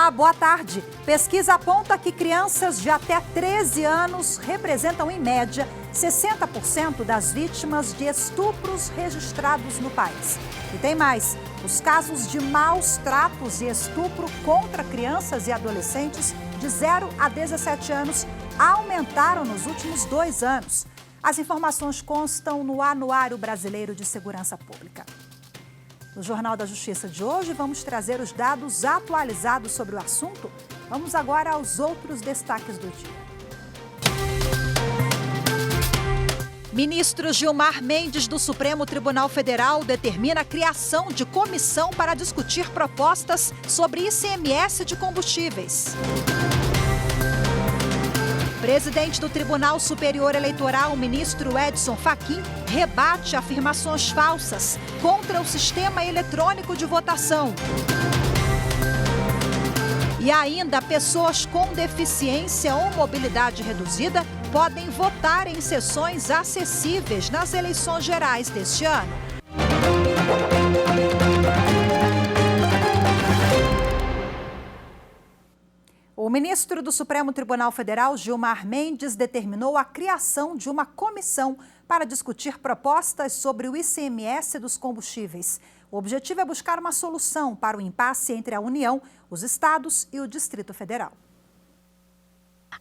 Olá, boa tarde. Pesquisa aponta que crianças de até 13 anos representam, em média, 60% das vítimas de estupros registrados no país. E tem mais, os casos de maus tratos e estupro contra crianças e adolescentes de 0 a 17 anos aumentaram nos últimos 2 anos. As informações constam no Anuário Brasileiro de Segurança Pública. No Jornal da Justiça de hoje, vamos trazer os dados atualizados sobre o assunto. Vamos agora aos outros destaques do dia. Ministro Gilmar Mendes do Supremo Tribunal Federal determina a criação de comissão para discutir propostas sobre ICMS de combustíveis. Presidente do Tribunal Superior Eleitoral, ministro Edson Fachin, rebate afirmações falsas contra o sistema eletrônico de votação. E ainda, pessoas com deficiência ou mobilidade reduzida podem votar em sessões acessíveis nas eleições gerais deste ano. O ministro do Supremo Tribunal Federal, Gilmar Mendes, determinou a criação de uma comissão para discutir propostas sobre o ICMS dos combustíveis. O objetivo é buscar uma solução para o impasse entre a União, os estados e o Distrito Federal.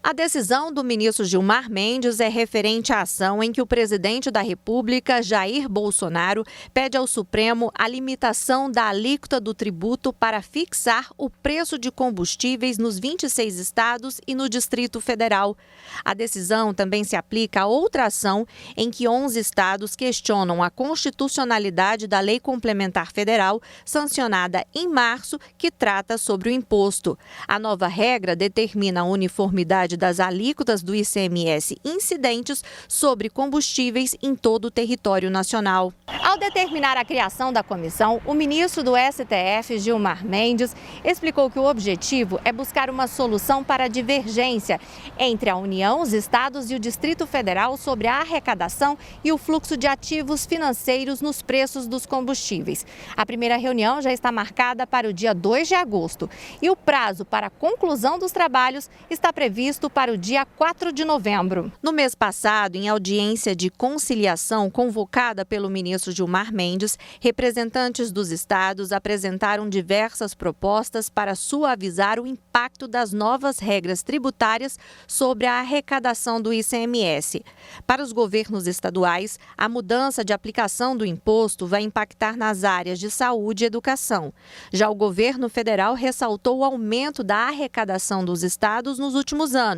A decisão do ministro Gilmar Mendes é referente à ação em que o presidente da República, Jair Bolsonaro, pede ao Supremo a limitação da alíquota do tributo para fixar o preço de combustíveis nos 26 estados e no Distrito Federal. A decisão também se aplica a outra ação em que 11 estados questionam a constitucionalidade da Lei Complementar Federal, sancionada em março, que trata sobre o imposto. A nova regra determina a uniformidade das alíquotas do ICMS incidentes sobre combustíveis em todo o território nacional. Ao determinar a criação da comissão, o ministro do STF, Gilmar Mendes, explicou que o objetivo é buscar uma solução para a divergência entre a União, os estados e o Distrito Federal sobre a arrecadação e o fluxo de ativos financeiros nos preços dos combustíveis. A primeira reunião já está marcada para o dia 2 de agosto e o prazo para a conclusão dos trabalhos está previsto para o dia 4 de novembro. No mês passado, em audiência de conciliação convocada pelo ministro Gilmar Mendes, representantes dos estados apresentaram diversas propostas para suavizar o impacto das novas regras tributárias sobre a arrecadação do ICMS. Para os governos estaduais, a mudança de aplicação do imposto vai impactar nas áreas de saúde e educação. Já o governo federal ressaltou o aumento da arrecadação dos estados nos últimos anos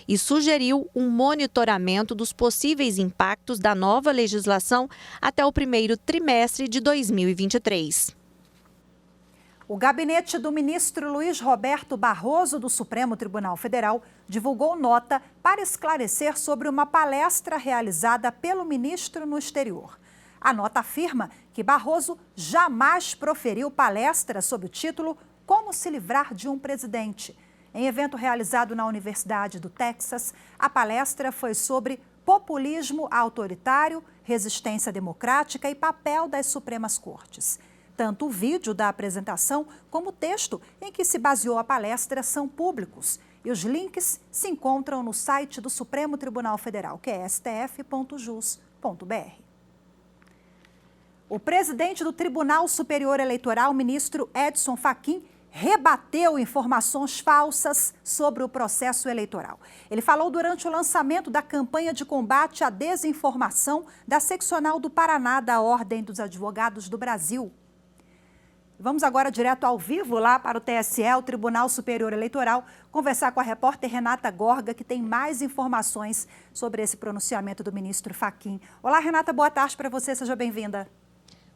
e sugeriu um monitoramento dos possíveis impactos da nova legislação até o primeiro trimestre de 2023. O gabinete do ministro Luiz Roberto Barroso, do Supremo Tribunal Federal, divulgou nota para esclarecer sobre uma palestra realizada pelo ministro no exterior. A nota afirma que Barroso jamais proferiu palestra sob o título Como se livrar de um presidente. Em evento realizado na Universidade do Texas, a palestra foi sobre populismo autoritário, resistência democrática e papel das Supremas Cortes. Tanto o vídeo da apresentação como o texto em que se baseou a palestra são públicos e os links se encontram no site do Supremo Tribunal Federal, que é stf.jus.br. O presidente do Tribunal Superior Eleitoral, ministro Edson Fachin, rebateu informações falsas sobre o processo eleitoral. Ele falou durante o lançamento da campanha de combate à desinformação da seccional do Paraná da Ordem dos Advogados do Brasil. Vamos agora direto ao vivo lá para o TSE, o Tribunal Superior Eleitoral, conversar com a repórter Renata Gorga, que tem mais informações sobre esse pronunciamento do ministro Fachin. Olá, Renata, boa tarde para você, seja bem-vinda.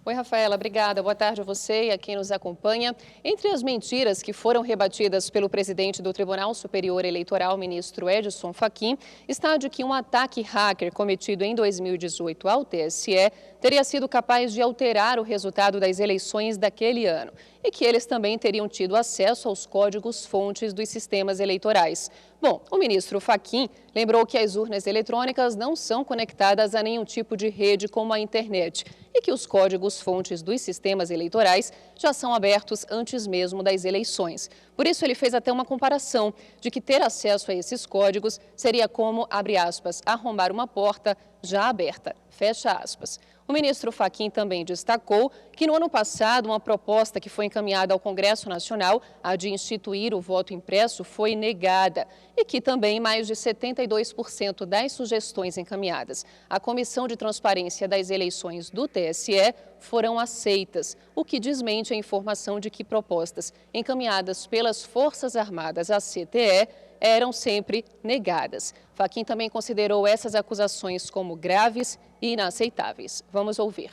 Oi, Rafaela, obrigada. Boa tarde a você e a quem nos acompanha. Entre as mentiras que foram rebatidas pelo presidente do Tribunal Superior Eleitoral, ministro Edson Fachin, está de que um ataque hacker cometido em 2018 ao TSE teria sido capaz de alterar o resultado das eleições daquele ano e que eles também teriam tido acesso aos códigos-fontes dos sistemas eleitorais. Bom, o ministro Fachin lembrou que as urnas eletrônicas não são conectadas a nenhum tipo de rede como a internet e que os códigos-fontes dos sistemas eleitorais já são abertos antes mesmo das eleições. Por isso, ele fez até uma comparação de que ter acesso a esses códigos seria como, abre aspas, arrombar uma porta já aberta, fecha aspas. O ministro Fachin também destacou que no ano passado uma proposta que foi encaminhada ao Congresso Nacional, a de instituir o voto impresso, foi negada e que também mais de 72% das sugestões encaminhadas à Comissão de Transparência das Eleições do TSE foram aceitas, o que desmente a informação de que propostas encaminhadas pelas Forças Armadas à CTE eram sempre negadas. Fachin também considerou essas acusações como graves e inaceitáveis. Vamos ouvir.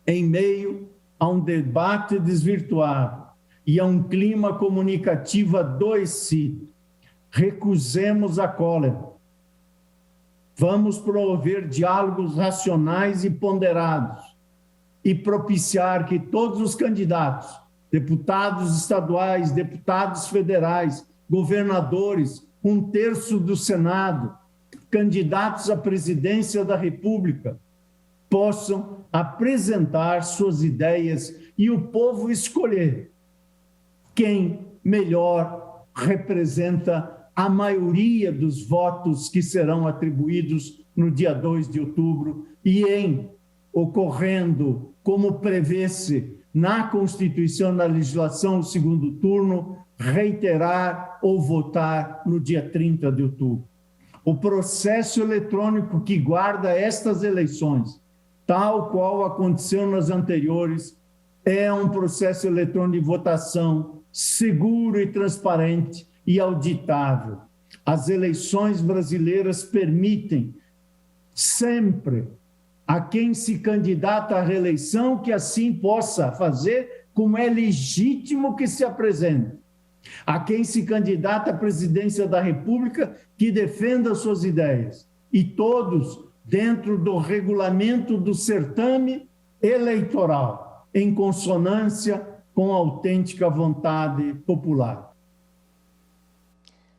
Em meio a um debate desvirtuado e a um clima comunicativo adoecido, recusemos a cólera. Vamos promover diálogos racionais e ponderados e propiciar que todos os candidatos, deputados estaduais, deputados federais, governadores, 1/3 do Senado, candidatos à presidência da República, possam apresentar suas ideias e o povo escolher quem melhor representa a maioria dos votos que serão atribuídos no dia 2 de outubro e ocorrendo, como prevê-se na Constituição, na legislação, o segundo turno, reiterar ou votar no dia 30 de outubro. O processo eletrônico que guarda estas eleições, tal qual aconteceu nas anteriores, é um processo eletrônico de votação seguro e transparente e auditável. As eleições brasileiras permitem sempre a quem se candidata à reeleição que assim possa fazer, como é legítimo que se apresente. A quem se candidata à presidência da República que defenda suas ideias. E todos dentro do regulamento do certame eleitoral, em consonância com a autêntica vontade popular.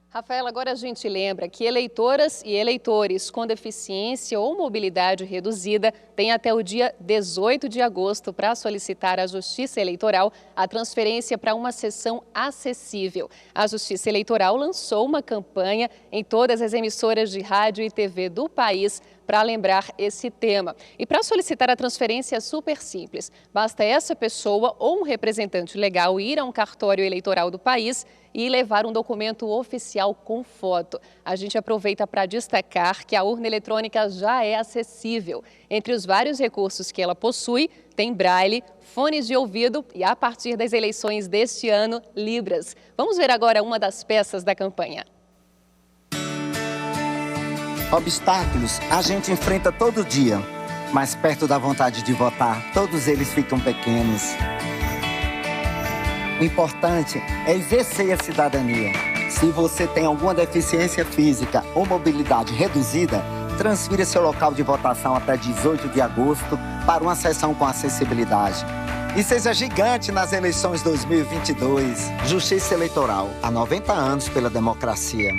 Rafaela, agora a gente lembra que eleitoras e eleitores com deficiência ou mobilidade reduzida têm até o dia 18 de agosto para solicitar à Justiça Eleitoral a transferência para uma sessão acessível. A Justiça Eleitoral lançou uma campanha em todas as emissoras de rádio e TV do país para lembrar esse tema. E para solicitar a transferência é super simples. Basta essa pessoa ou um representante legal ir a um cartório eleitoral do país e levar um documento oficial com foto. A gente aproveita para destacar que a urna eletrônica já é acessível. Entre os vários recursos que ela possui, tem braille, fones de ouvido e, a partir das eleições deste ano, libras. Vamos ver agora uma das peças da campanha. Obstáculos a gente enfrenta todo dia, mas perto da vontade de votar, todos eles ficam pequenos. O importante é exercer a cidadania. Se você tem alguma deficiência física ou mobilidade reduzida, transfira seu local de votação até 18 de agosto para uma sessão com acessibilidade. E seja gigante nas eleições 2022. Justiça Eleitoral, há 90 anos pela democracia.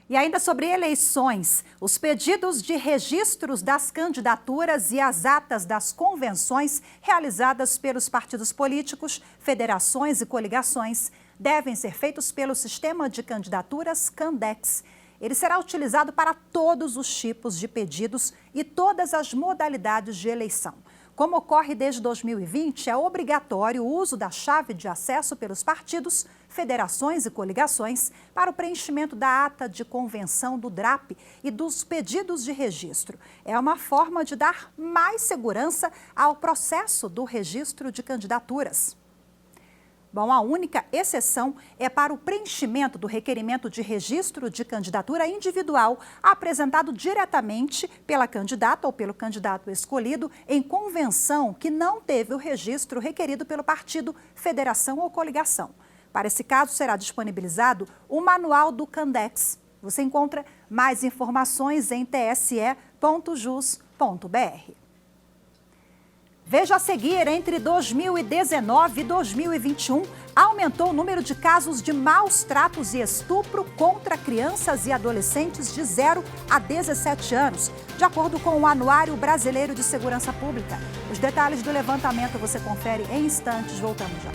E ainda sobre eleições, os pedidos de registros das candidaturas e as atas das convenções realizadas pelos partidos políticos, federações e coligações devem ser feitos pelo Sistema de Candidaturas Candex. Ele será utilizado para todos os tipos de pedidos e todas as modalidades de eleição. Como ocorre desde 2020, é obrigatório o uso da chave de acesso pelos partidos, federações e coligações para o preenchimento da ata de convenção do DRAP e dos pedidos de registro. É uma forma de dar mais segurança ao processo do registro de candidaturas. Bom, a única exceção é para o preenchimento do requerimento de registro de candidatura individual apresentado diretamente pela candidata ou pelo candidato escolhido em convenção que não teve o registro requerido pelo partido, federação ou coligação. Para esse caso, será disponibilizado o manual do Candex. Você encontra mais informações em tse.jus.br. Veja a seguir, entre 2019 e 2021, aumentou o número de casos de maus tratos e estupro contra crianças e adolescentes de 0 a 17 anos, de acordo com o Anuário Brasileiro de Segurança Pública. Os detalhes do levantamento você confere em instantes. Voltamos já.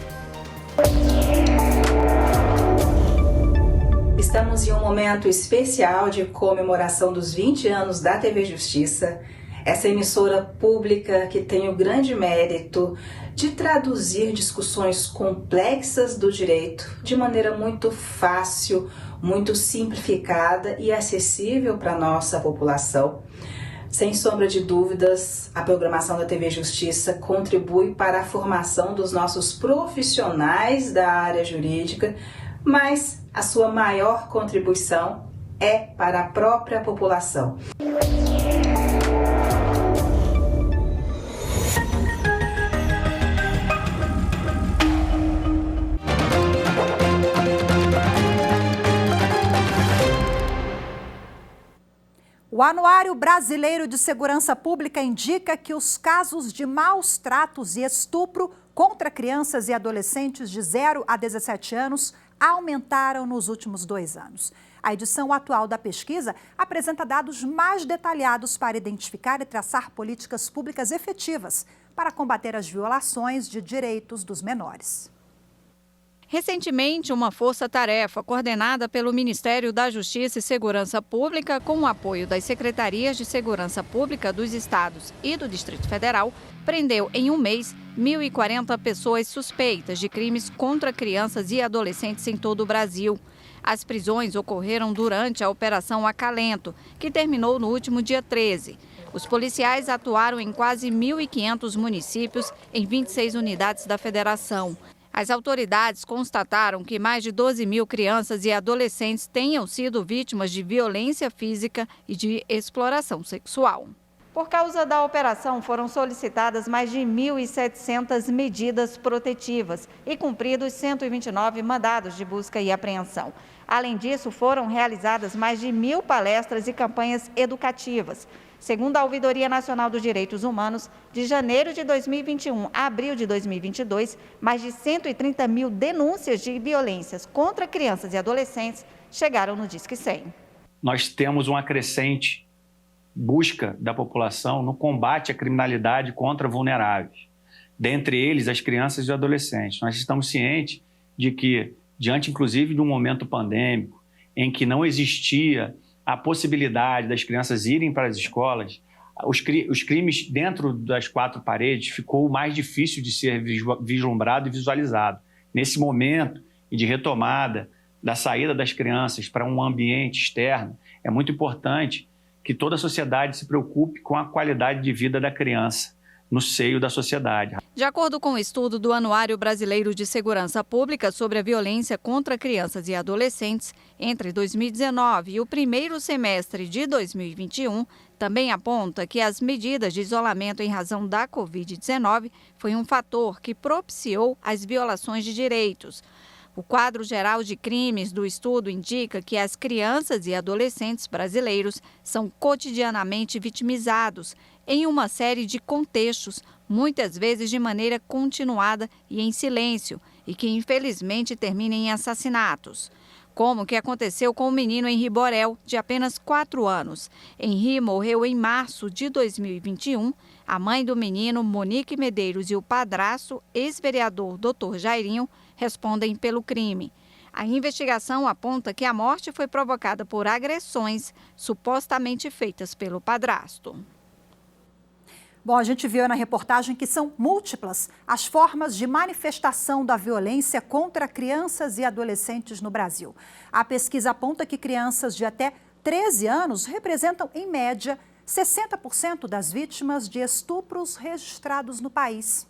Estamos em um momento especial de comemoração dos 20 anos da TV Justiça. Essa emissora pública que tem o grande mérito de traduzir discussões complexas do direito de maneira muito fácil, muito simplificada e acessível para a nossa população. Sem sombra de dúvidas, a programação da TV Justiça contribui para a formação dos nossos profissionais da área jurídica, mas a sua maior contribuição é para a própria população. O Anuário Brasileiro de Segurança Pública indica que os casos de maus tratos e estupro contra crianças e adolescentes de 0 a 17 anos aumentaram nos últimos 2 anos. A edição atual da pesquisa apresenta dados mais detalhados para identificar e traçar políticas públicas efetivas para combater as violações de direitos dos menores. Recentemente, uma força-tarefa coordenada pelo Ministério da Justiça e Segurança Pública, com o apoio das Secretarias de Segurança Pública dos Estados e do Distrito Federal, prendeu em um mês 1.040 pessoas suspeitas de crimes contra crianças e adolescentes em todo o Brasil. As prisões ocorreram durante a Operação Acalento, que terminou no último dia 13. Os policiais atuaram em quase 1.500 municípios em 26 unidades da federação. As autoridades constataram que mais de 12 mil crianças e adolescentes tenham sido vítimas de violência física e de exploração sexual. Por causa da operação, foram solicitadas mais de 1.700 medidas protetivas e cumpridos 129 mandados de busca e apreensão. Além disso, foram realizadas mais de 1.000 palestras e campanhas educativas. Segundo a Ouvidoria Nacional dos Direitos Humanos, de janeiro de 2021 a abril de 2022, mais de 130 mil denúncias de violências contra crianças e adolescentes chegaram no Disque 100. Nós temos uma crescente busca da população no combate à criminalidade contra vulneráveis, dentre eles as crianças e adolescentes. Nós estamos cientes de que, diante inclusive de um momento pandêmico, em que não existia a possibilidade das crianças irem para as escolas, os crimes dentro das 4 paredes ficou mais difícil de ser vislumbrado e visualizado. Nesse momento de retomada da saída das crianças para um ambiente externo, é muito importante que toda a sociedade se preocupe com a qualidade de vida da criança no seio da sociedade. De acordo com o estudo do Anuário Brasileiro de Segurança Pública sobre a violência contra crianças e adolescentes, entre 2019 e o primeiro semestre de 2021, também aponta que as medidas de isolamento em razão da Covid-19 foi um fator que propiciou as violações de direitos. O quadro geral de crimes do estudo indica que as crianças e adolescentes brasileiros são cotidianamente vitimizados em uma série de contextos, muitas vezes de maneira continuada e em silêncio, e que infelizmente terminam em assassinatos. Como o que aconteceu com o menino Henri Borel, de apenas 4 anos. Henri morreu em março de 2021. A mãe do menino, Monique Medeiros, e o padrasto, ex-vereador Dr. Jairinho, respondem pelo crime. A investigação aponta que a morte foi provocada por agressões supostamente feitas pelo padrasto. Bom, a gente viu na reportagem que são múltiplas as formas de manifestação da violência contra crianças e adolescentes no Brasil. A pesquisa aponta que crianças de até 13 anos representam, em média, 60% das vítimas de estupros registrados no país.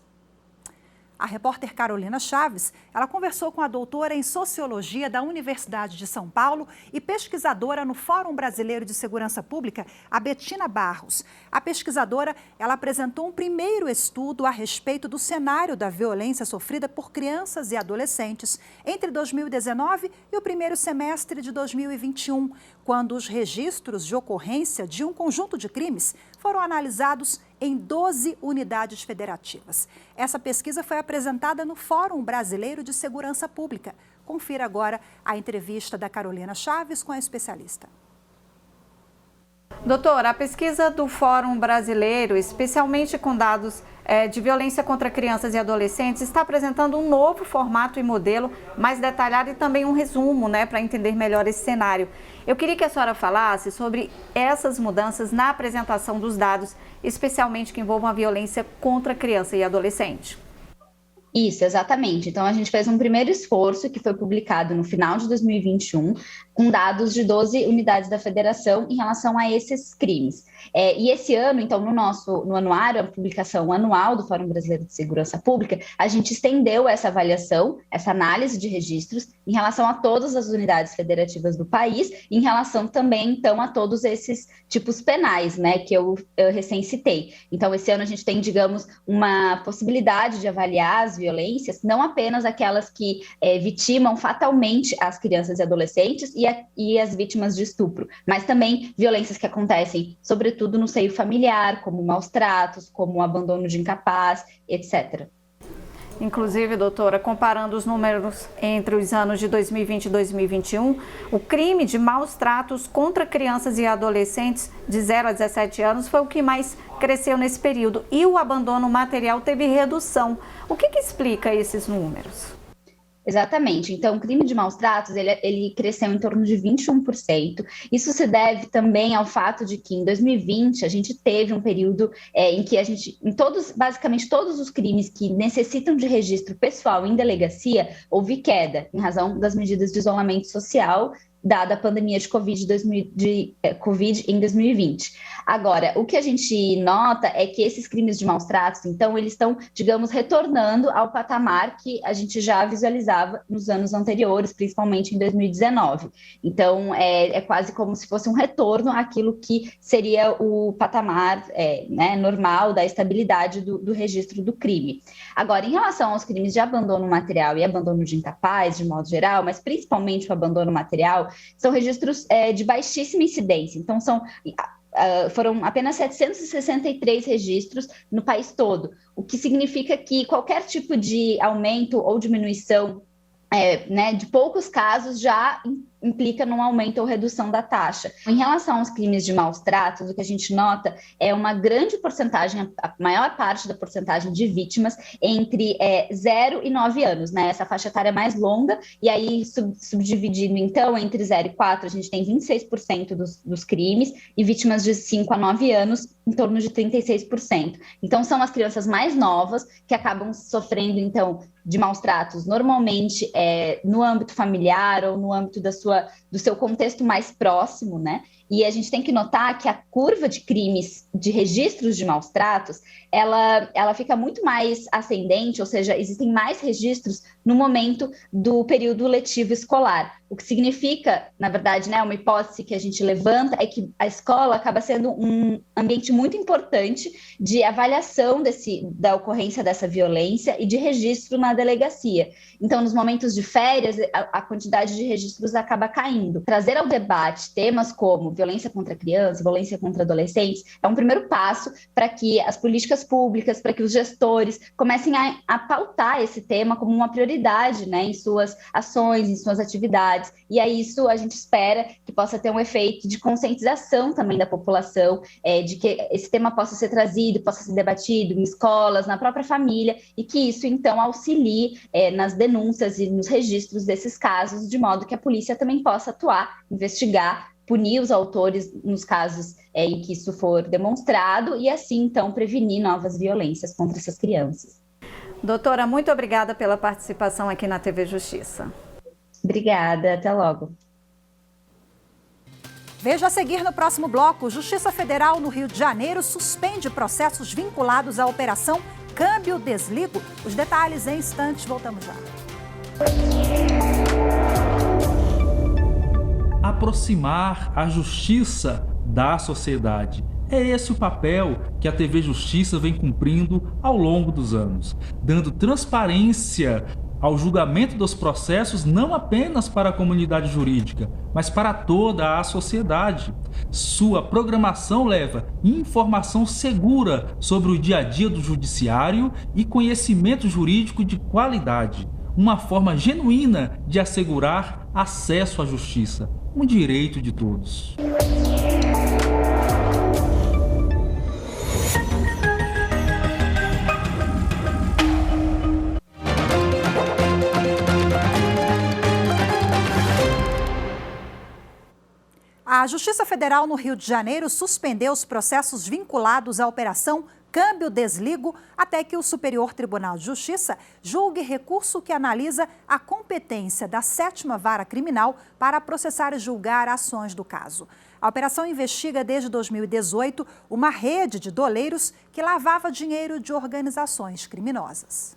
A repórter Carolina Chaves, ela conversou com a doutora em Sociologia da Universidade de São Paulo e pesquisadora no Fórum Brasileiro de Segurança Pública, a Betina Barros. A pesquisadora, ela apresentou um primeiro estudo a respeito do cenário da violência sofrida por crianças e adolescentes entre 2019 e o primeiro semestre de 2021, quando os registros de ocorrência de um conjunto de crimes foram analisados em 12 unidades federativas. Essa pesquisa foi apresentada no Fórum Brasileiro de Segurança Pública. Confira agora a entrevista da Carolina Chaves com a especialista. Doutora, a pesquisa do Fórum Brasileiro, especialmente com dados de violência contra crianças e adolescentes, está apresentando um novo formato e modelo mais detalhado e também um resumo, para entender melhor esse cenário. Eu queria que a senhora falasse sobre essas mudanças na apresentação dos dados, especialmente que envolvam a violência contra criança e adolescente. Isso, exatamente. Então, a gente fez um primeiro esforço que foi publicado no final de 2021, com dados de 12 unidades da federação em relação a esses crimes. E esse ano, então, no anuário, a publicação anual do Fórum Brasileiro de Segurança Pública, a gente estendeu essa avaliação, essa análise de registros em relação a todas as unidades federativas do país, e em relação também, então, a todos esses tipos penais, que eu recém citei. Então, esse ano a gente tem, digamos, uma possibilidade de avaliar as violências, não apenas aquelas que vitimam fatalmente as crianças e adolescentes e as vítimas de estupro, mas também violências que acontecem, sobretudo no seio familiar, como maus tratos, como abandono de incapaz, etc. Inclusive, doutora, comparando os números entre os anos de 2020 e 2021, o crime de maus tratos contra crianças e adolescentes de 0 a 17 anos foi o que mais cresceu nesse período e o abandono material teve redução. O que explica esses números? Exatamente. Então, o crime de maus tratos, ele cresceu em torno de 21%. Isso se deve também ao fato de que em 2020 a gente teve um período em que basicamente todos os crimes que necessitam de registro pessoal em delegacia, houve queda, em razão das medidas de isolamento social, dada a pandemia de Covid em 2020. Agora, o que a gente nota é que esses crimes de maus tratos, então, eles estão, digamos, retornando ao patamar que a gente já visualizava nos anos anteriores, principalmente em 2019. Então, é quase como se fosse um retorno àquilo que seria o patamar normal da estabilidade do registro do crime. Agora, em relação aos crimes de abandono material e abandono de incapaz, de modo geral, mas principalmente o abandono material, são registros de baixíssima incidência. Então, foram apenas 763 registros no país todo, o que significa que qualquer tipo de aumento ou diminuição de poucos casos já implica num aumento ou redução da taxa. Em relação aos crimes de maus tratos, o que a gente nota é uma grande porcentagem, a maior parte da porcentagem de vítimas entre 0 e 9 anos, essa faixa etária mais longa, e aí subdividindo então entre 0 e 4, a gente tem 26% dos crimes, e vítimas de 5 a 9 anos, em torno de 36%. Então, são as crianças mais novas que acabam sofrendo, então, de maus tratos, normalmente no âmbito familiar ou no âmbito do seu contexto mais próximo, E a gente tem que notar que a curva de crimes, de registros de maus tratos, ela fica muito mais ascendente, ou seja, existem mais registros no momento do período letivo escolar. O que significa, na verdade, uma hipótese que a gente levanta é que a escola acaba sendo um ambiente muito importante de avaliação da ocorrência dessa violência e de registro na delegacia. Então, nos momentos de férias, a quantidade de registros acaba caindo. Trazer ao debate temas como violência contra crianças, violência contra adolescentes, é um primeiro passo para que as políticas públicas, para que os gestores comecem a pautar esse tema como uma prioridade, em suas ações, em suas atividades. E aí isso a gente espera que possa ter um efeito de conscientização também da população, de que esse tema possa ser trazido, possa ser debatido em escolas, na própria família, e que isso então auxilie nas denúncias e nos registros desses casos, de modo que a polícia também possa atuar, investigar, punir os autores nos casos em que isso for demonstrado e assim então prevenir novas violências contra essas crianças. Doutora, muito obrigada pela participação aqui na TV Justiça. Obrigada, até logo. Veja a seguir no próximo bloco. Justiça Federal no Rio de Janeiro suspende processos vinculados à Operação Câmbio Desligo? Os detalhes em instantes, voltamos já. Aproximar a justiça da sociedade. É esse o papel que a TV Justiça vem cumprindo ao longo dos anos, dando transparência ao julgamento dos processos não apenas para a comunidade jurídica, mas para toda a sociedade. Sua programação leva informação segura sobre o dia a dia do judiciário e conhecimento jurídico de qualidade, uma forma genuína de assegurar acesso à justiça, um direito de todos. A Justiça Federal no Rio de Janeiro suspendeu os processos vinculados à Operação Câmbio Desligo até que o Superior Tribunal de Justiça julgue recurso que analisa a competência da 7ª Vara Criminal para processar e julgar ações do caso. A operação investiga desde 2018 uma rede de doleiros que lavava dinheiro de organizações criminosas.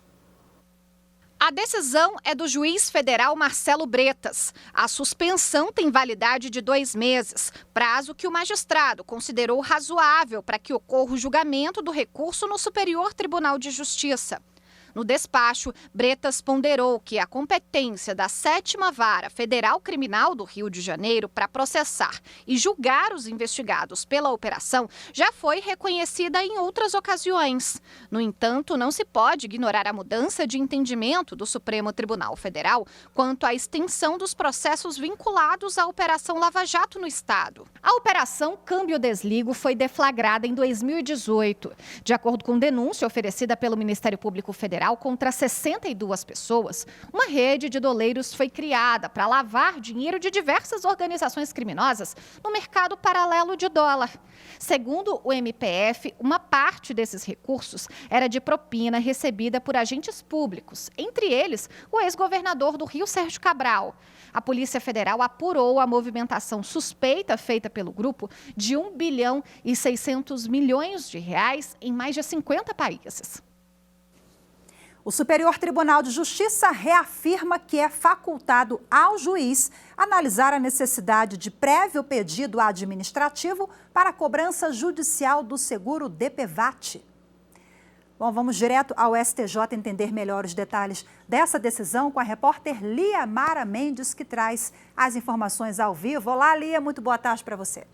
A decisão é do juiz federal Marcelo Bretas. A suspensão tem validade de 2 meses, prazo que o magistrado considerou razoável para que ocorra o julgamento do recurso no Superior Tribunal de Justiça. No despacho, Bretas ponderou que a competência da 7ª Vara Federal Criminal do Rio de Janeiro para processar e julgar os investigados pela operação já foi reconhecida em outras ocasiões. No entanto, não se pode ignorar a mudança de entendimento do Supremo Tribunal Federal quanto à extensão dos processos vinculados à Operação Lava Jato no Estado. A Operação Câmbio Desligo foi deflagrada em 2018. De acordo com denúncia oferecida pelo Ministério Público Federal, contra 62 pessoas, uma rede de doleiros foi criada para lavar dinheiro de diversas organizações criminosas no mercado paralelo de dólar. Segundo o MPF, uma parte desses recursos era de propina recebida por agentes públicos, entre eles o ex-governador do Rio, Sérgio Cabral. A Polícia Federal apurou a movimentação suspeita feita pelo grupo de R$ 1 bilhão e 600 milhões de reais em mais de 50 países. O Superior Tribunal de Justiça reafirma que é facultado ao juiz analisar a necessidade de prévio pedido administrativo para a cobrança judicial do seguro DPVAT. Bom, vamos direto ao STJ entender melhor os detalhes dessa decisão com a repórter Lia Mara Mendes, que traz as informações ao vivo. Olá, Lia, muito boa tarde para você.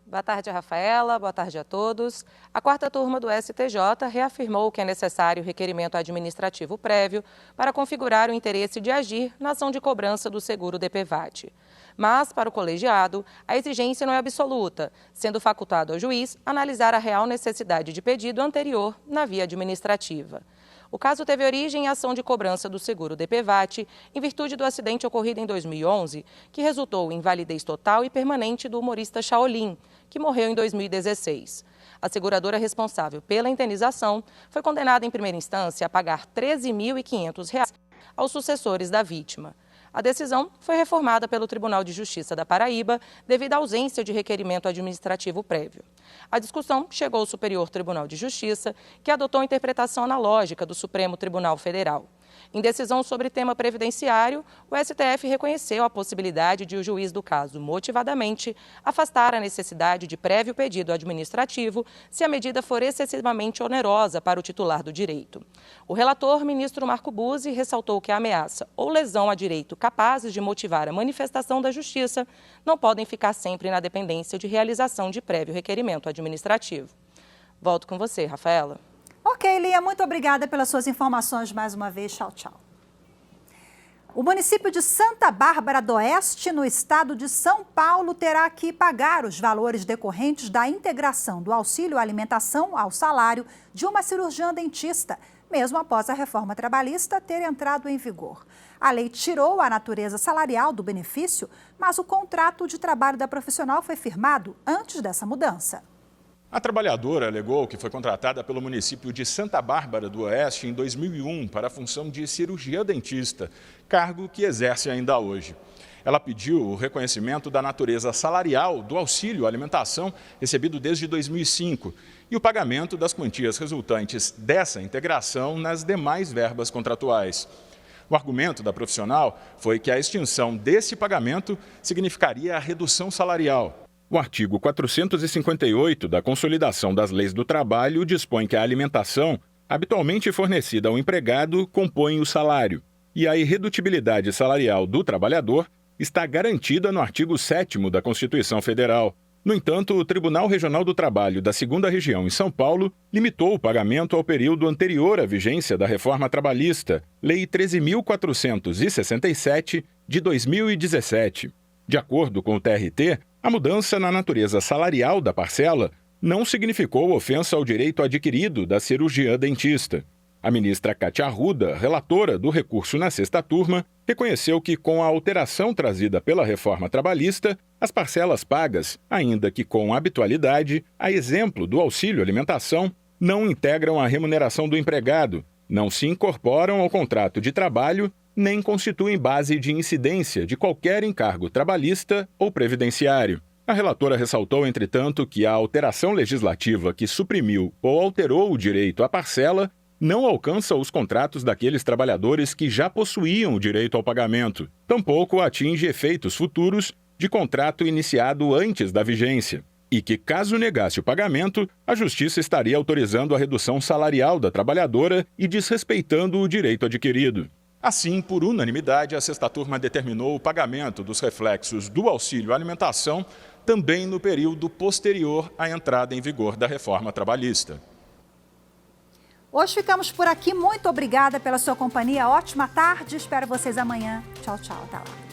Boa tarde, Rafaela. Boa tarde a todos. A 4ª turma do STJ reafirmou que é necessário requerimento administrativo prévio para configurar o interesse de agir na ação de cobrança do seguro DPVAT. Mas, para o colegiado, a exigência não é absoluta, sendo facultado ao juiz analisar a real necessidade de pedido anterior na via administrativa. O caso teve origem em ação de cobrança do seguro DPVAT em virtude do acidente ocorrido em 2011, que resultou em invalidez total e permanente do humorista Shaolin, que morreu em 2016. A seguradora responsável pela indenização foi condenada em primeira instância a pagar R$ 13.500 aos sucessores da vítima. A decisão foi reformada pelo Tribunal de Justiça da Paraíba devido à ausência de requerimento administrativo prévio. A discussão chegou ao Superior Tribunal de Justiça, que adotou a interpretação analógica do Supremo Tribunal Federal. Em decisão sobre tema previdenciário, o STF reconheceu a possibilidade de o juiz do caso, motivadamente, afastar a necessidade de prévio pedido administrativo se a medida for excessivamente onerosa para o titular do direito. O relator, ministro Marco Buzzi, ressaltou que a ameaça ou lesão a direito capazes de motivar a manifestação da justiça não podem ficar sempre na dependência de realização de prévio requerimento administrativo. Volto com você, Rafaela. Ok, Lia, muito obrigada pelas suas informações mais uma vez. Tchau, tchau. O município de Santa Bárbara do Oeste, no estado de São Paulo, terá que pagar os valores decorrentes da integração do auxílio alimentação ao salário de uma cirurgiã dentista, mesmo após a reforma trabalhista ter entrado em vigor. A lei tirou a natureza salarial do benefício, mas o contrato de trabalho da profissional foi firmado antes dessa mudança. A trabalhadora alegou que foi contratada pelo município de Santa Bárbara do Oeste em 2001 para a função de cirurgiã dentista, cargo que exerce ainda hoje. Ela pediu o reconhecimento da natureza salarial do auxílio alimentação recebido desde 2005 e o pagamento das quantias resultantes dessa integração nas demais verbas contratuais. O argumento da profissional foi que a extinção desse pagamento significaria a redução salarial. O artigo 458 da Consolidação das Leis do Trabalho dispõe que a alimentação, habitualmente fornecida ao empregado, compõe o salário, e a irredutibilidade salarial do trabalhador está garantida no artigo 7º da Constituição Federal. No entanto, o Tribunal Regional do Trabalho da 2ª Região em São Paulo limitou o pagamento ao período anterior à vigência da reforma trabalhista, Lei 13.467, de 2017. De acordo com o TRT, a mudança na natureza salarial da parcela não significou ofensa ao direito adquirido da cirurgiã dentista. A ministra Cátia Arruda, relatora do recurso na 6ª turma, reconheceu que, com a alteração trazida pela reforma trabalhista, as parcelas pagas, ainda que com habitualidade, a exemplo do auxílio alimentação, não integram a remuneração do empregado, não se incorporam ao contrato de trabalho, nem constituem base de incidência de qualquer encargo trabalhista ou previdenciário. A relatora ressaltou, entretanto, que a alteração legislativa que suprimiu ou alterou o direito à parcela não alcança os contratos daqueles trabalhadores que já possuíam o direito ao pagamento. Tampouco atinge efeitos futuros de contrato iniciado antes da vigência. E que, caso negasse o pagamento, a Justiça estaria autorizando a redução salarial da trabalhadora e desrespeitando o direito adquirido. Assim, por unanimidade, a 6ª turma determinou o pagamento dos reflexos do auxílio alimentação também no período posterior à entrada em vigor da reforma trabalhista. Hoje ficamos por aqui. Muito obrigada pela sua companhia. Ótima tarde. Espero vocês amanhã. Tchau, tchau. Até lá.